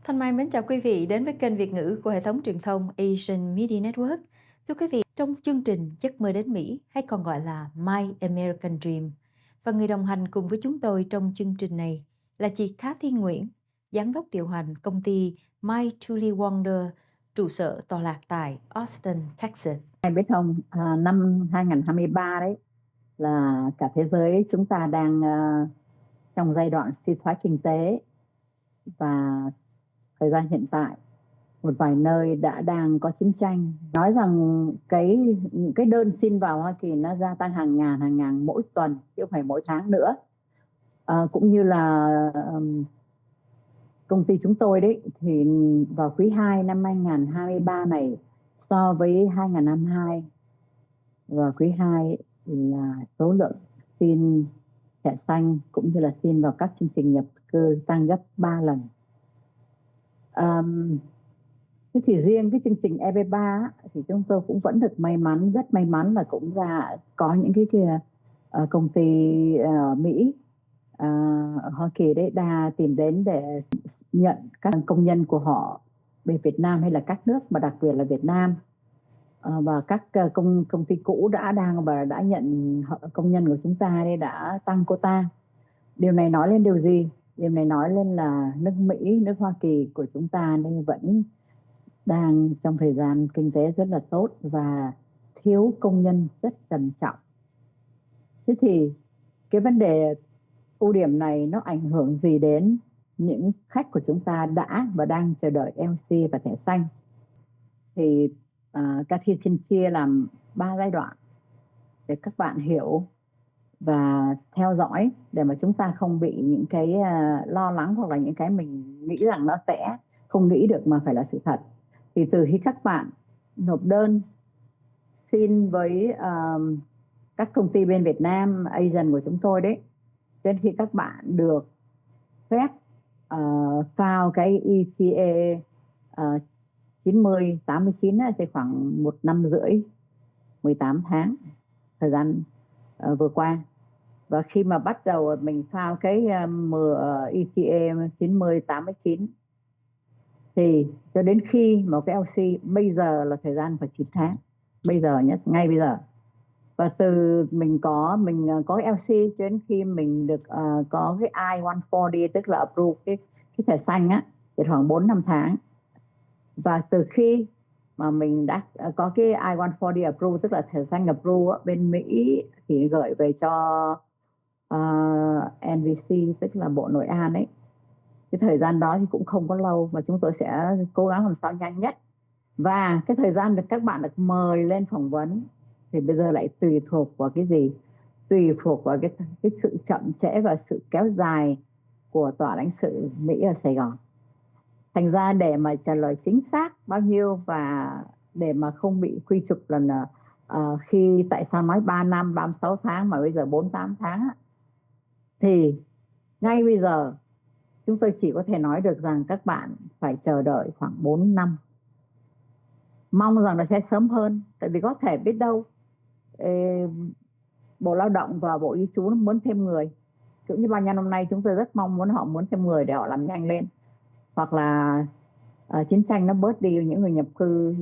Thân Mai mến chào quý vị đến với kênh Việt ngữ của hệ thống truyền thông Asian Media Network. Thưa quý vị, trong chương trình Giấc mơ đến Mỹ hay còn gọi là My American Dream, và người đồng hành cùng với chúng tôi trong chương trình này là chị Cathy Nguyễn, giám đốc điều hành công ty My Truly Wonder, trụ sở tọa lạc tại Austin, Texas. Ai biết không, năm 2023 đấy là cả thế giới chúng ta đang trong giai đoạn suy thoái kinh tế, và thời gian hiện tại một vài nơi đang có chiến tranh. Nói rằng những cái đơn xin vào Hoa Kỳ nó gia tăng hàng ngàn mỗi tuần chứ không phải mỗi tháng nữa. Cũng như là công ty chúng tôi đấy thì vào quý 2 năm 2023 này so với 2022 và quý 2 là số lượng xin thẻ xanh cũng như là xin vào các chương trình nhập cư tăng gấp 3 lần. Thế thì riêng cái chương trình EB3 thì chúng tôi cũng vẫn được rất may mắn là cũng có những cái công ty Mỹ ở Hoa Kỳ đấy đã tìm đến để nhận các công nhân của họ về Việt Nam hay là các nước mà đặc biệt là Việt Nam. Và các công ty cũ đã nhận công nhân của chúng ta đây đã tăng quota. Điều này nói lên điều gì? Điều này nói lên là nước Mỹ, nước Hoa Kỳ của chúng ta đây vẫn đang trong thời gian kinh tế rất là tốt và thiếu công nhân rất trầm trọng. Thế thì cái vấn đề ưu điểm này nó ảnh hưởng gì đến những khách của chúng ta đã và đang chờ đợi LC và thẻ xanh? Thì Cathy xin chia làm 3 giai đoạn để các bạn hiểu và theo dõi, để mà chúng ta không bị những cái lo lắng hoặc là những cái mình nghĩ rằng nó sẽ không nghĩ được mà phải là sự thật. Thì từ khi các bạn nộp đơn xin với các công ty bên Việt Nam, agent của chúng tôi đấy, đến khi các bạn được phép file cái ETA 90-89 thì khoảng 1 năm rưỡi, 18 tháng thời gian vừa qua. Và khi mà bắt đầu mình file cái ETA 90-89 thì cho đến khi mà cái LC bây giờ là thời gian phải 9 tháng. Bây giờ nhé, ngay bây giờ. Và từ mình có LC cho đến khi mình được có cái I-140 tức là approve cái thẻ xanh á thì khoảng 4-5 tháng. Và từ khi mà mình đã có cái I-140 approve tức là thẻ xanh approve bên Mỹ thì gửi về cho NVC tức là Bộ Nội an ấy. Cái thời gian đó thì cũng không có lâu và chúng tôi sẽ cố gắng làm sao nhanh nhất. Và cái thời gian được các bạn được mời lên phỏng vấn thì bây giờ lại tùy thuộc vào cái gì? Tùy thuộc vào cái sự chậm trễ và sự kéo dài của tòa lãnh sự Mỹ ở Sài Gòn. Thành ra để mà trả lời chính xác bao nhiêu và để mà không bị quy chụp là khi tại sao nói 3 năm 36 tháng mà bây giờ 48 tháng thì ngay bây giờ chúng tôi chỉ có thể nói được rằng các bạn phải chờ đợi khoảng 4 năm. Mong rằng là sẽ sớm hơn, tại vì có thể biết đâu Bộ Lao động và Bộ Di trú muốn thêm người. Cũng như bao nhiêu năm nay chúng tôi rất mong họ muốn thêm người để họ làm nhanh lên. Hoặc là chiến tranh nó bớt đi những người nhập cư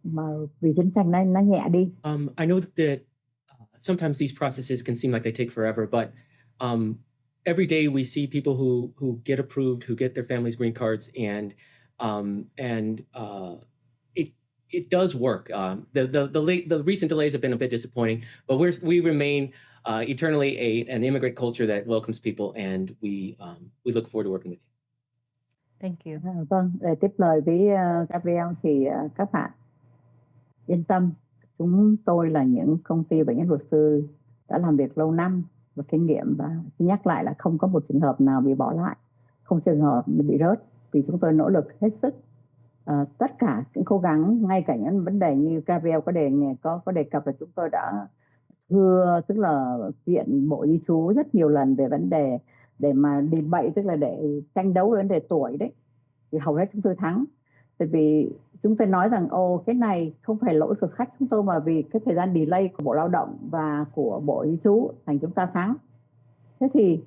mà vì chiến tranh nó nhẹ đi. I know that sometimes these processes can seem like they take forever, but every day we see people who get approved, who get their family's green cards, and it does work. The recent delays have been a bit disappointing, but we remain eternally an immigrant culture that welcomes people, and we look forward to working with you. Thank you. Vâng, để tiếp lời với Gabriel thì các bạn yên tâm, chúng tôi là những công ty bệnh nhân luật sư đã làm việc lâu năm và kinh nghiệm, và nhắc lại là không có một trường hợp nào bị bỏ lại, không trường hợp bị rớt, vì chúng tôi nỗ lực hết sức. Tất cả những cố gắng, ngay cả những vấn đề như Gabriel có đề cập là chúng tôi đã thưa, tức là kiện Bộ Di trú rất nhiều lần về vấn đề để mà debate, tức là để tranh đấu về vấn đề tuổi đấy, thì hầu hết chúng tôi thắng. Tại vì chúng tôi nói rằng cái này không phải lỗi của khách chúng tôi mà vì cái thời gian delay của Bộ Lao động và của Bộ Di trú thành chúng ta thắng. Thế thì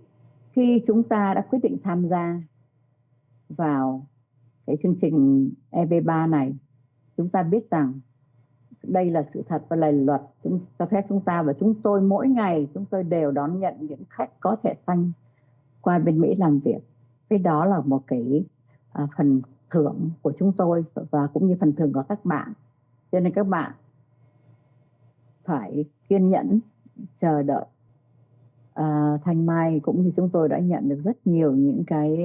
khi chúng ta đã quyết định tham gia vào cái chương trình EB3 này, chúng ta biết rằng đây là sự thật và là luật cho phép chúng ta, và chúng tôi mỗi ngày chúng tôi đều đón nhận những khách có thẻ xanh qua bên Mỹ làm việc. Cái đó là một cái phần thưởng của chúng tôi và cũng như phần thưởng của các bạn. Cho nên các bạn phải kiên nhẫn chờ đợi. Thanh Mai cũng như chúng tôi đã nhận được rất nhiều những cái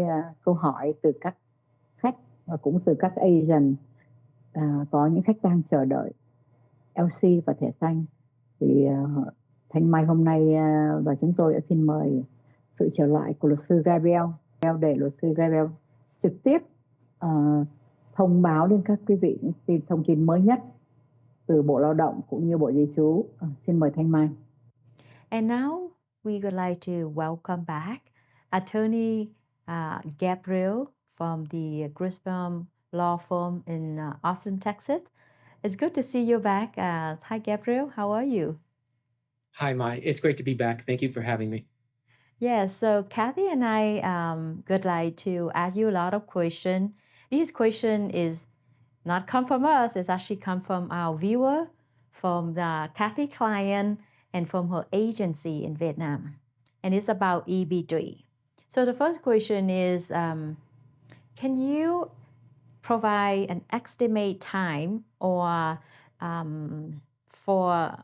câu hỏi từ các khách và cũng từ các agent. Có những khách đang chờ đợi LC và thẻ xanh. Thì Thanh Mai hôm nay và chúng tôi đã xin mời sự trở lại của luật sư Gabriel để luật sư Gabriel trực tiếp thông báo đến các quý vị những thông tin mới nhất từ Bộ Lao động cũng như Bộ Di trú. Xin mời Thanh Mai. And now we would like to welcome back Attorney Gabriel from the Grisbaum Law Firm in Austin, Texas. It's good to see you back. Hi, Gabriel. How are you? Hi, Mai. It's great to be back. Thank you for having me. Yeah, so Kathy and I would like to ask you a lot of questions. This question is not come from us, it's actually come from our viewer, from the Kathy client, and from her agency in Vietnam. And it's about EB3. So the first question is, can you provide an estimate time or for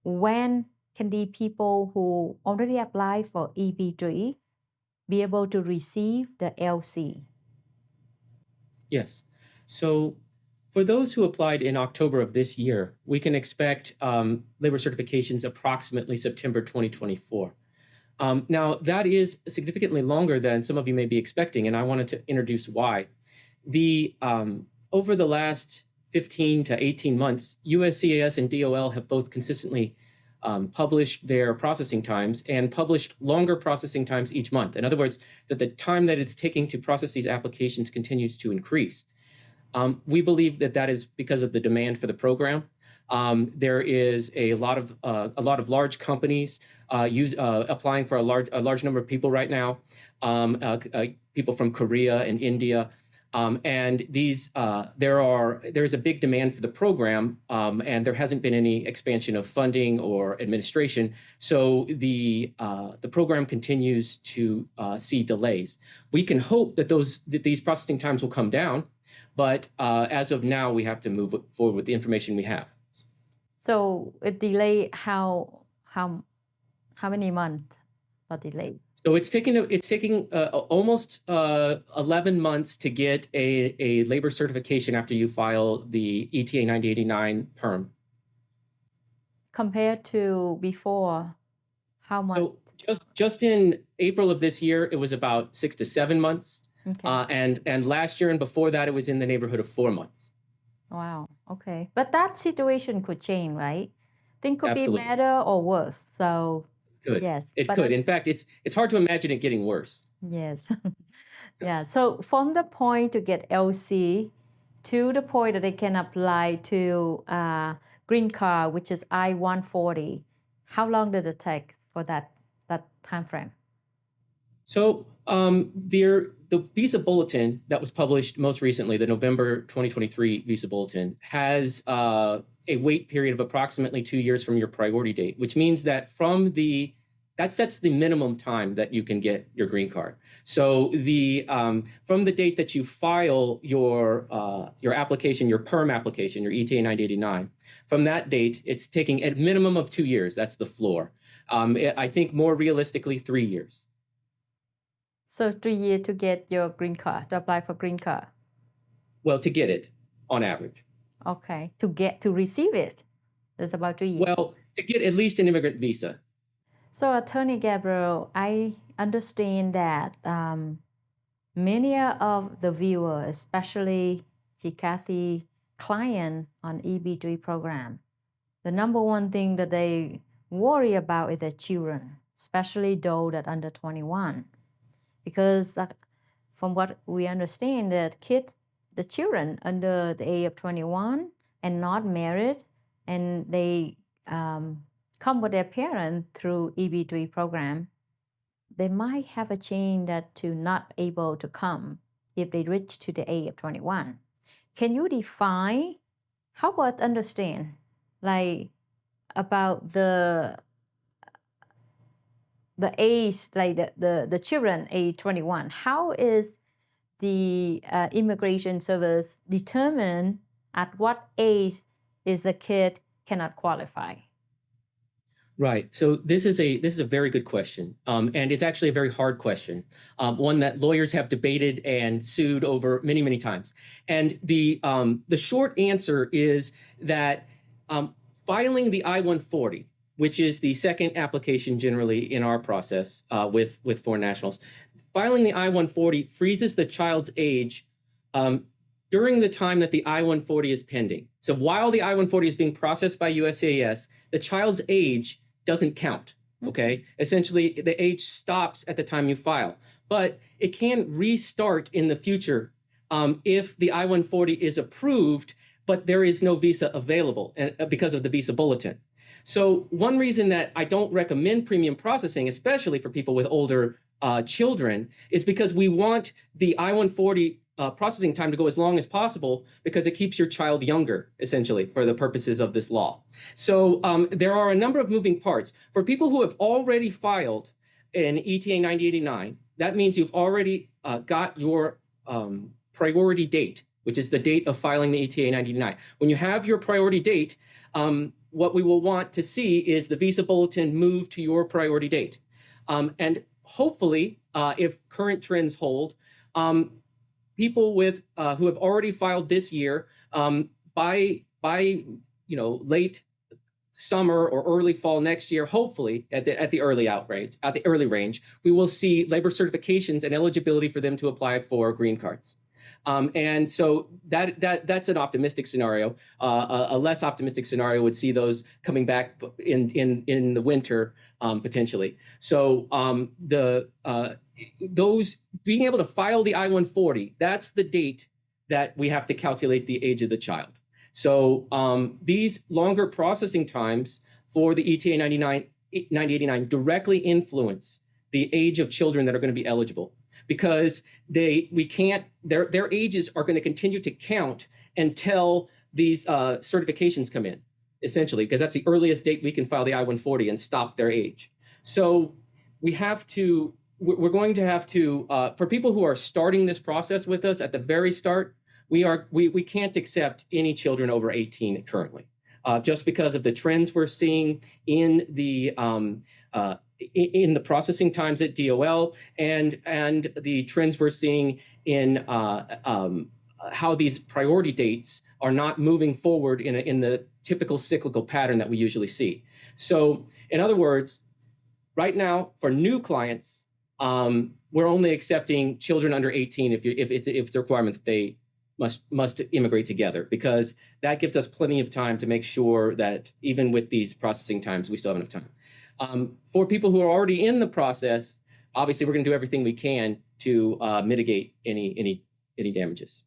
when can the people who already applied for EB3 be able to receive the LC? Yes. So for those who applied in October of this year, we can expect labor certifications approximately September 2024. Now, that is significantly longer than some of you may be expecting, and I wanted to introduce why. Over the last 15 to 18 months, USCIS and DOL have both consistently published their processing times and published longer processing times each month. In other words, that the time that it's taking to process these applications continues to increase. We believe that that is because of the demand for the program. There is a lot of large companies applying for a large number of people right now. People from Korea and India. And there is a big demand for the program, and there hasn't been any expansion of funding or administration. So the program continues to see delays. We can hope that these processing times will come down, but as of now, we have to move forward with the information we have. So it delay how many months for delay? So it's taking almost 11 months to get a labor certification after you file the ETA 9089 perm. Compared to before, how much? So just in April of this year, it was about 6 to 7 months. Okay. And last year and before that, it was in the neighborhood of 4 months. Wow. Okay. But that situation could change, right? Things could Absolutely. be better or worse. So Could. yes. It could. In fact, it's hard to imagine it getting worse. Yes. Yeah. So from the point to get LC to the point that they can apply to green card, which is I-140, how long did it take for that time frame? So the visa bulletin that was published most recently, the November 2023 visa bulletin, has a wait period of approximately 2 years from your priority date, which means that that sets the minimum time that you can get your green card. So from the date that you file your application, your perm application, your ETA 9089, from that date, it's taking a minimum of 2 years. That's the floor. I think more realistically, 3 years. So 3 years to get your green card, to apply for green card? Well, to get it, on average. Okay. To receive it, it's about 3 years. Well, to get at least an immigrant visa. So Attorney Gabriel, I understand that many of the viewers, especially the Kathy client on EB3 program, the number one thing that they worry about is their children, especially those that under 21. Because from what we understand, that the children under the age of 21 and not married, and they come with their parents through EB3 program, they might have a chance that to not able to come if they reach to the age of 21. Can you define, help us understand, like about the age, like the children age 21? How is the immigration service determine at what age is the kid cannot qualify? Right. So this is a very good question, and it's actually a very hard question, one that lawyers have debated and sued over many times. And the short answer is that filing the I-140, which is the second application generally in our process with foreign nationals, filing the I-140 freezes the child's age during the time that the I-140 is pending. So while the I-140 is being processed by USCIS, the child's age doesn't count, okay? Essentially, the age stops at the time you file. But it can restart in the future if the I-140 is approved, but there is no visa available because of the visa bulletin. So one reason that I don't recommend premium processing, especially for people with older children, is because we want the I-140 processing time to go as long as possible because it keeps your child younger, essentially, for the purposes of this law. So there are a number of moving parts. For people who have already filed an ETA 9089, that means you've already got your priority date, which is the date of filing the ETA 9089. When you have your priority date, what we will want to see is the visa bulletin move to your priority date. And hopefully, if current trends hold, people with who have already filed this year by late summer or early fall next year, hopefully at the early range, we will see labor certifications and eligibility for them to apply for green cards. And so that's an optimistic scenario. A less optimistic scenario would see those coming back in the winter potentially. So those being able to file the I-140, that's the date that we have to calculate the age of the child. So these longer processing times for the ETA 9089 directly influence the age of children that are going to be eligible, because their ages are going to continue to count until these certifications come in, essentially, because that's the earliest date we can file the I-140 and stop their age. So we're going to have to, for people who are starting this process with us at the very start, we can't accept any children over 18 currently, just because of the trends we're seeing in the processing times at DOL and the trends we're seeing in how these priority dates are not moving forward in the typical cyclical pattern that we usually see. So in other words, right now for new clients, we're only accepting children under 18 if it's a requirement that they must immigrate together, because that gives us plenty of time to make sure that even with these processing times, we still have enough time. For people who are already in the process, obviously we're going to do everything we can to mitigate any damages.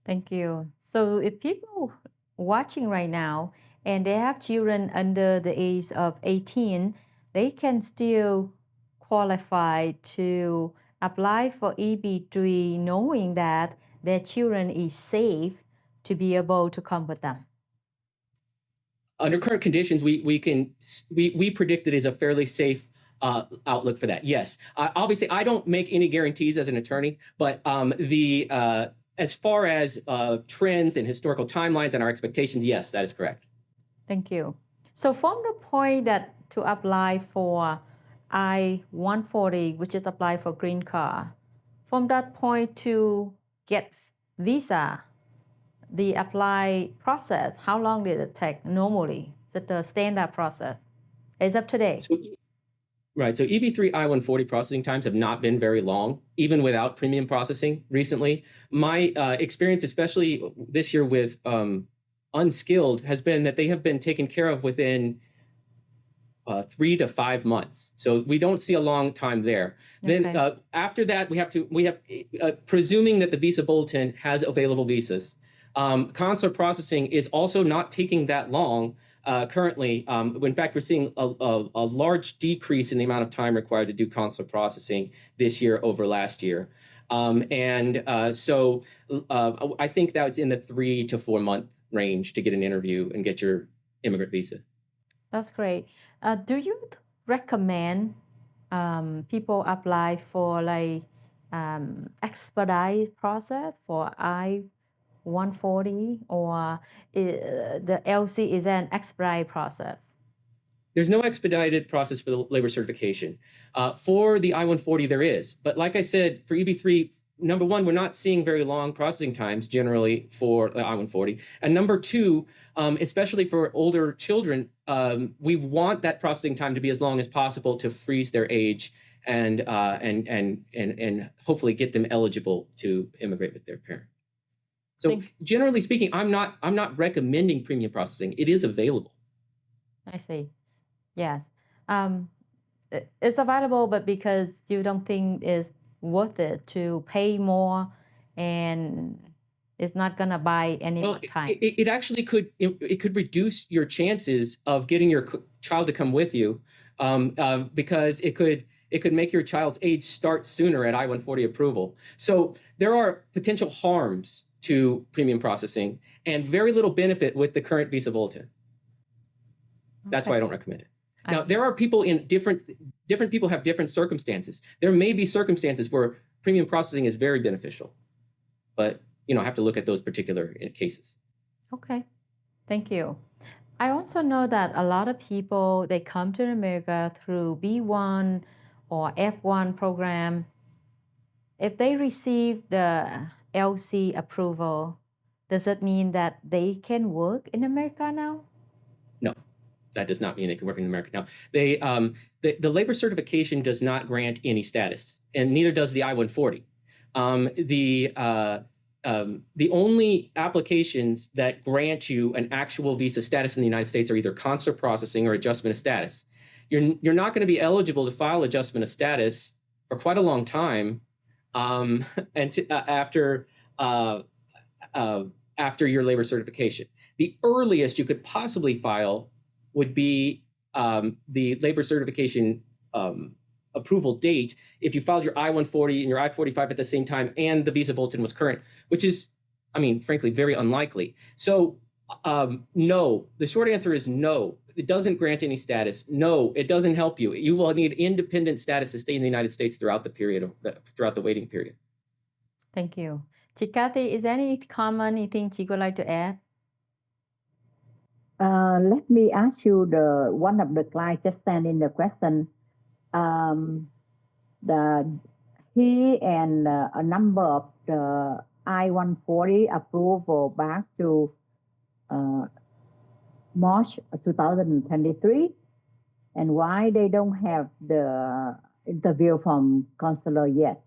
Thank you. So if people watching right now and they have children under the age of 18, they can still qualify to apply for EB3 knowing that their children is safe to be able to come with them. Under current conditions, we predict it is a fairly safe outlook for that. Yes, obviously I don't make any guarantees as an attorney, but as far as trends and historical timelines and our expectations, yes, that is correct. Thank you. So from the point that to apply for I-140, which is apply for green card, from that point to get visa, the apply process, how long did it take normally? Is it the standard process as of today? Right. So EB3 I-140 processing times have not been very long, even without premium processing recently. My experience, especially this year with unskilled, has been that they have been taken care of within 3 to 5 months. So we don't see a long time there. Okay. Then after that, we have presuming that the visa bulletin has available visas. Consular processing is also not taking that long currently. In fact, we're seeing a large decrease in the amount of time required to do consular processing this year over last year. So I think that's in the 3 to 4 month range to get an interview and get your immigrant visa. That's great. Do you recommend people apply for like expedite process for I-140 or the LC is an expedite process? There's no expedited process for the labor certification. For the I-140, there is. But like I said, for EB3, number one, we're not seeing very long processing times generally for the I-140. And number two, especially for older children, we want that processing time to be as long as possible to freeze their age and hopefully get them eligible to immigrate with their parent. So generally speaking, I'm not recommending premium processing. It is available. I see. Yes. It's available, but because you don't think it's worth it to pay more and it's not going to buy any more time. It actually could reduce your chances of getting your child to come with you because it could make your child's age start sooner at I-140 approval. So there are potential harms to premium processing and very little benefit with the current visa bulletin. That's why I don't recommend it. Now, there are people in different people have different circumstances. There may be circumstances where premium processing is very beneficial, but have to look at those particular cases. Okay, thank you. I also know that a lot of people, they come to America through B1 or F1 program. If they receive the LC approval, does that mean that they can work in America now? No. That does not mean they can work in America. Now, the labor certification does not grant any status, and neither does the I-140. The only applications that grant you an actual visa status in the United States are either consular processing or adjustment of status. You're not going to be eligible to file adjustment of status for quite a long time, after your labor certification. The earliest you could possibly file would be the labor certification approval date if you filed your I-140 and your I-45 at the same time and the visa bulletin was current, which is, frankly, very unlikely. So no, the short answer is no. It doesn't grant any status. No, it doesn't help you. You will need independent status to stay in the United States throughout the waiting period. Thank you. Kathy, is there any comment, anything you would like to add? Let me ask you one of the clients just sent in the question. He and a number of the I-140 approval back to March 2023, and why they don't have the interview from consular yet.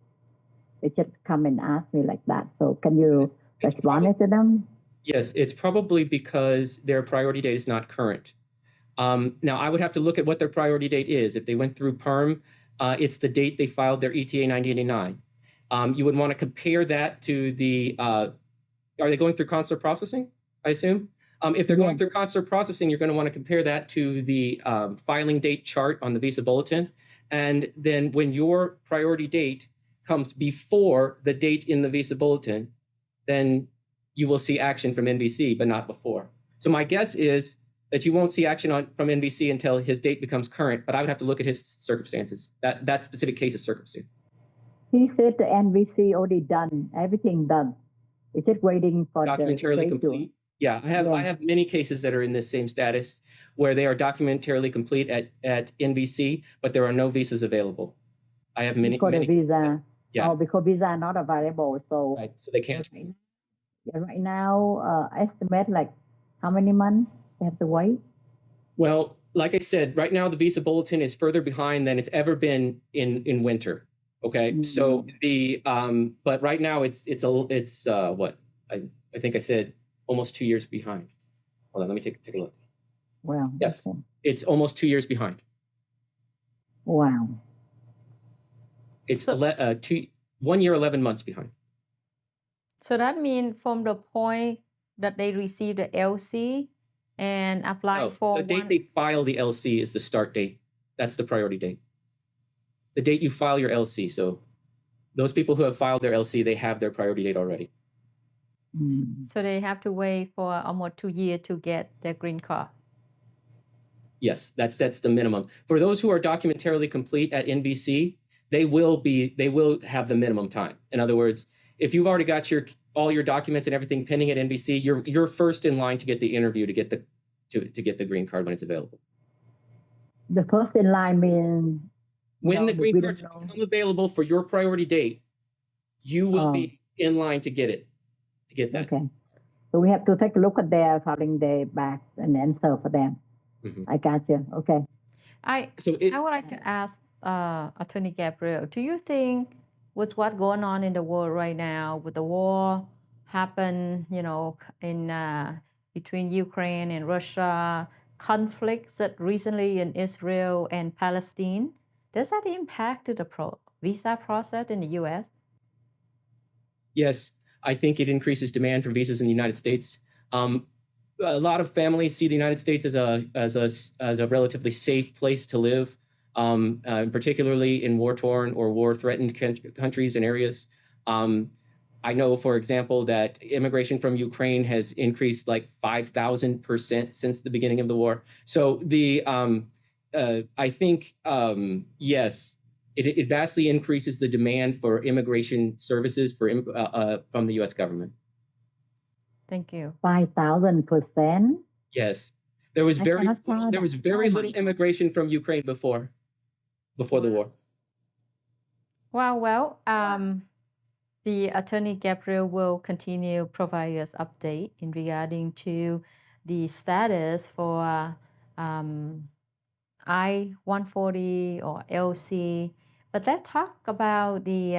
They just come and ask me like that. So can you respond to them? Yes, it's probably because their priority date is not current. Now, I would have to look at what their priority date is. If they went through PERM, it's the date they filed their ETA 9089. You would want to compare that to the, are they going through consular processing, I assume? If they're going through consular processing, you're going to want to compare that to the filing date chart on the visa bulletin. And then when your priority date comes before the date in the visa bulletin, then you will see action from NVC, but not before. So my guess is that you won't see action from NVC until his date becomes current, but I would have to look at his circumstances, that specific case's circumstance. He said the NVC already done, everything done. It's just waiting for documentarily complete. Yeah, I have many cases that are in this same status where they are documentarily complete at NVC, but there are no visas available. I have many. Because the visa. Yeah. Oh, because visa are not available, so. Right, so they can't. Right now, estimate like how many months they have to wait? Well, like I said, right now the visa bulletin is further behind than it's ever been in winter. Okay, so but right now it's what I think I said almost 2 years behind. Hold on, let me take a look. Wow. Yes, okay. It's almost 2 years behind. Wow. It's 1 year 11 months behind. So that means from the point that they receive the LC and apply for the date they file the LC is the start date. That's the priority date. The date you file your LC. So Those people who have filed their LC, they have their priority date already. So they have to wait for almost 2 years to get their green card. Yes, that's the minimum. For those who are documentarily complete at NBC, they will have the minimum time. In other words, if you've already got all your documents and everything pending at NBC, you're first in line to get the interview to get the green card when it's available. The first in line means when the green card becomes available for your priority date, you will be in line to get that. Okay. So we have to take a look at their filing day back and answer for them. Mm-hmm. I got you. Okay. I would like to ask Attorney Gabriel, do you think with what's going on in the world right now, with the war happen, in between Ukraine and Russia, conflicts that recently in Israel and Palestine, does that impact the visa process in the U.S.? Yes, I think it increases demand for visas in the United States. A lot of families see the United States as a relatively safe place to live, particularly in war-torn or war-threatened countries and areas. I know, for example, that immigration from Ukraine has increased like 5,000% since the beginning of the war. So I think, yes, it vastly increases the demand for immigration services from the U.S. government. Thank you. 5,000%? Yes. There was very little immigration from Ukraine before the war. Well, the Attorney Gabriel will continue provide us update in regarding to the status for I-140 or LC. But let's talk about the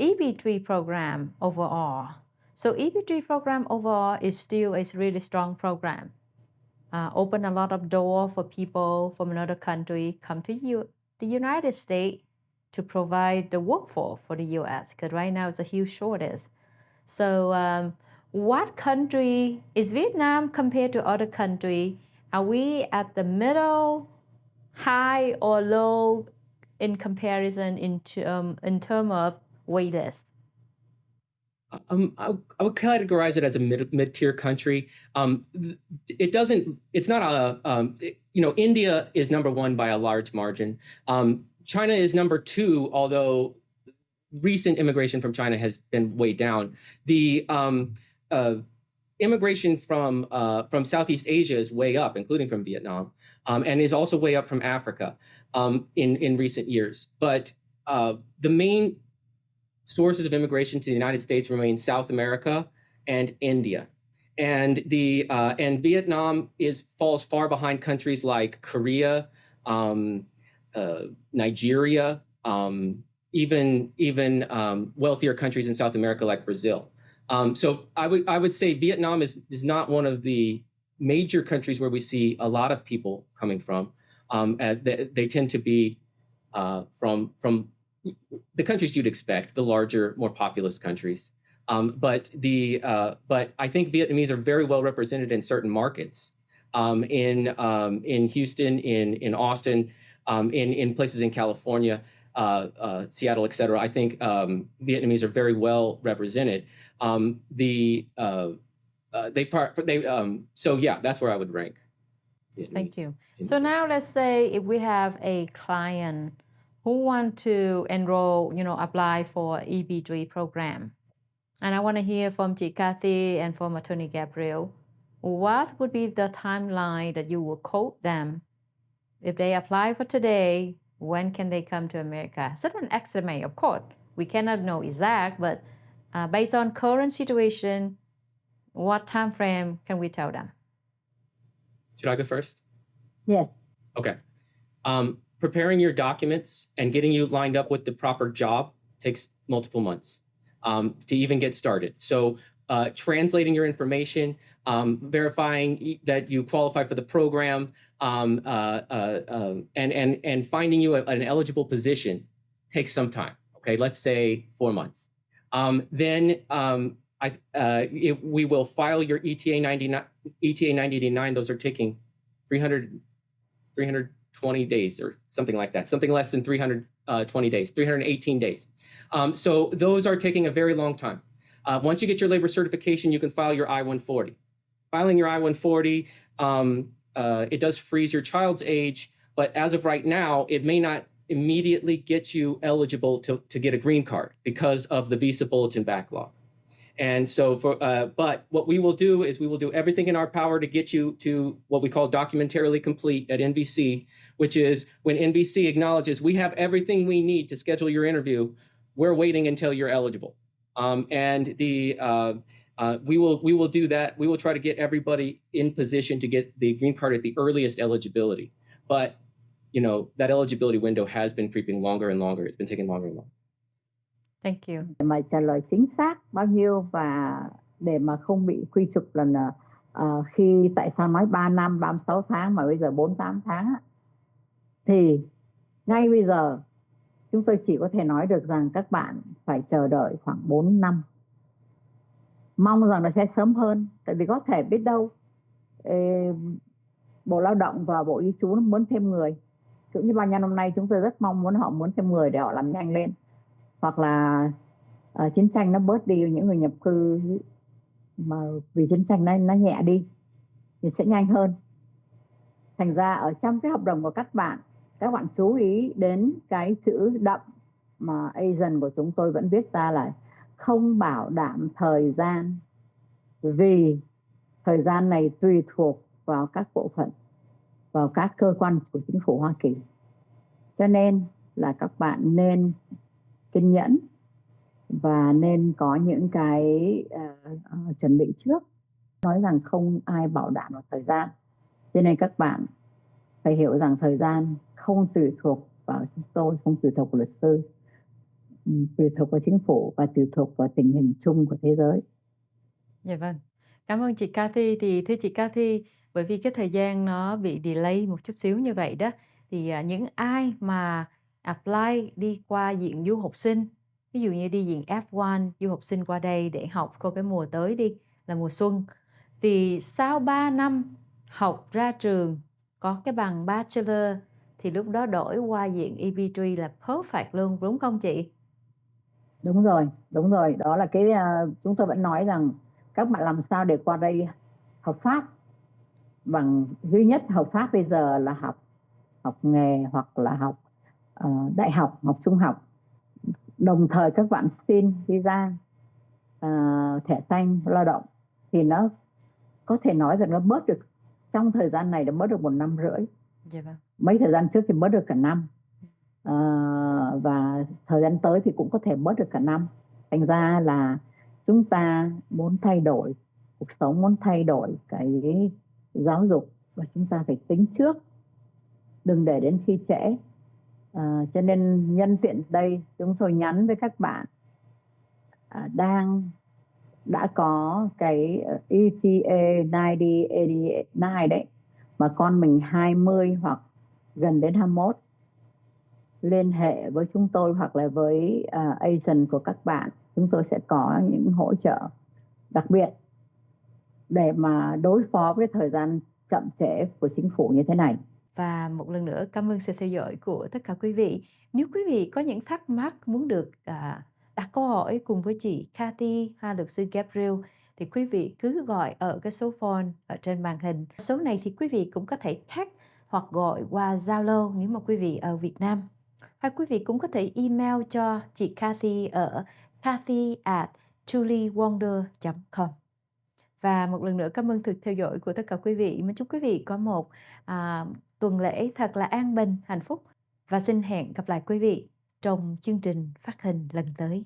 EB3 program overall. So EB3 program overall is still a really strong program. Open a lot of doors for people from another country come to the United States to provide the workforce for the U.S. because right now it's a huge shortage. So what country is Vietnam compared to other country? Are we at the middle, high, or low in comparison in terms of wait list? I would categorize it as a mid-tier country. It's not India is number one by a large margin. China is number two, although recent immigration from China has been way down. The immigration from Southeast Asia is way up, including from Vietnam, and is also way up from Africa in recent years. But the main sources of immigration to the United States remain South America and India. And Vietnam falls far behind countries like Korea, Nigeria, even wealthier countries in South America like Brazil. So I would say Vietnam is not one of the major countries where we see a lot of people coming from. They tend to be from the countries you'd expect, the larger, more populous countries. But I think Vietnamese are very well represented in certain markets, in Houston, in Austin, in places in California, Seattle, et cetera. I think Vietnamese are very well represented. So yeah, that's where I would rank Vietnamese. Thank you. So now let's say if we have a client who want to enroll, apply for EB3 program. And I want to hear from Chị Kathy and from Attorney Gabriel. What would be the timeline that you will quote them? If they apply for today, when can they come to America? Set an estimate, of course. We cannot know exact, but based on current situation, what time frame can we tell them? Should I go first? Yes. Okay. Preparing your documents and getting you lined up with the proper job takes multiple months to even get started. So translating your information, verifying that you qualify for the program, and finding you an eligible position takes some time. Okay, let's say 4 months. Then we will file your ETA 9089. Those are taking 300 320 days or something like that, something less than 320 days, 318 days. So those are taking a very long time. Once you get your labor certification, you can file your I-140. Filing your I-140, it does freeze your child's age, but as of right now, it may not immediately get you eligible to get a green card because of the visa bulletin backlog. And so but what we will do is we will do everything in our power to get you to what we call documentarily complete at NBC, which is when NBC acknowledges we have everything we need to schedule your interview, we're waiting until you're eligible. We will do that. We will try to get everybody in position to get the green card at the earliest eligibility. But that eligibility window has been creeping longer and longer. It's been taking longer and longer. Thank you. Để mà trả lời chính xác bao nhiêu và để mà không bị quy chụp là khi tại sao nói 3 năm 36 tháng mà bây giờ 48 tháng thì ngay bây giờ chúng tôi chỉ có thể nói được rằng các bạn phải chờ đợi khoảng 4 năm. Mong rằng nó sẽ sớm hơn, tại vì có thể biết đâu Bộ Lao động và Bộ Y chú muốn thêm người. Cũng như bao nhiêu năm nay chúng tôi rất mong họ muốn thêm người để họ làm nhanh lên. Hoặc là chiến tranh nó bớt đi những người nhập cư mà vì chiến tranh nó nhẹ đi thì sẽ nhanh hơn. Thành ra ở trong cái hợp đồng của các bạn chú ý đến cái chữ đậm mà agent của chúng tôi vẫn viết ra là không bảo đảm thời gian, vì thời gian này tùy thuộc vào các bộ phận, vào các cơ quan của chính phủ Hoa Kỳ. Cho nên là các bạn nên kiên nhẫn và nên có những cái chuẩn bị trước. Nói rằng không ai bảo đảm được thời gian. Cho nên các bạn phải hiểu rằng thời gian không tùy thuộc vào chúng tôi, không tùy thuộc vào luật sư, tùy thuộc vào chính phủ và tùy thuộc vào tình hình chung của thế giới. Dạ vâng. Cảm ơn chị Cathy. Thì thưa chị Cathy, bởi vì cái thời gian nó bị delay một chút xíu như vậy đó, thì những ai mà apply đi qua diện du học sinh, ví dụ như đi diện F1 du học sinh qua đây để học cô cái mùa tới đi là mùa xuân, thì sau 3 năm học ra trường có cái bằng bachelor thì lúc đó đổi qua diện EB3 là perfect luôn, đúng không chị? Đúng rồi. Đó là cái chúng tôi vẫn nói rằng các bạn làm sao để qua đây hợp pháp. Bằng duy nhất hợp pháp bây giờ là học nghề hoặc là học đại học, học trung học. Đồng thời các bạn xin visa, thẻ xanh lao động thì nó có thể nói rằng nó bớt được, trong thời gian này nó bớt được 1 năm rưỡi. Dạ vâng. Mấy thời gian trước thì bớt được cả năm. Và thời gian tới thì cũng có thể bớt được cả năm. Thành ra là chúng ta muốn thay đổi cuộc sống, muốn thay đổi cái giáo dục và chúng ta phải tính trước, đừng để đến khi trễ. Cho nên nhân tiện đây chúng tôi nhắn với các bạn đã có cái ETA 9089 đấy, mà con mình 20 hoặc gần đến 21, liên hệ với chúng tôi hoặc là với agent của các bạn. Chúng tôi sẽ có những hỗ trợ đặc biệt để mà đối phó với thời gian chậm trễ của chính phủ như thế này. Và một lần nữa cảm ơn sự theo dõi của tất cả quý vị. Nếu quý vị có những thắc mắc muốn được đặt câu hỏi cùng với chị Cathy hay luật sư Gabriel thì quý vị cứ gọi ở cái số phone ở trên màn hình. Số này thì quý vị cũng có thể text hoặc gọi qua Zalo nếu mà quý vị ở Việt Nam. Hoặc quý vị cũng có thể email cho chị Cathy ở cathy@juliewonder.com. Và một lần nữa cảm ơn sự theo dõi của tất cả quý vị. Mình chúc quý vị có một tuần lễ thật là an bình, hạnh phúc. Và xin hẹn gặp lại quý vị trong chương trình phát hình lần tới.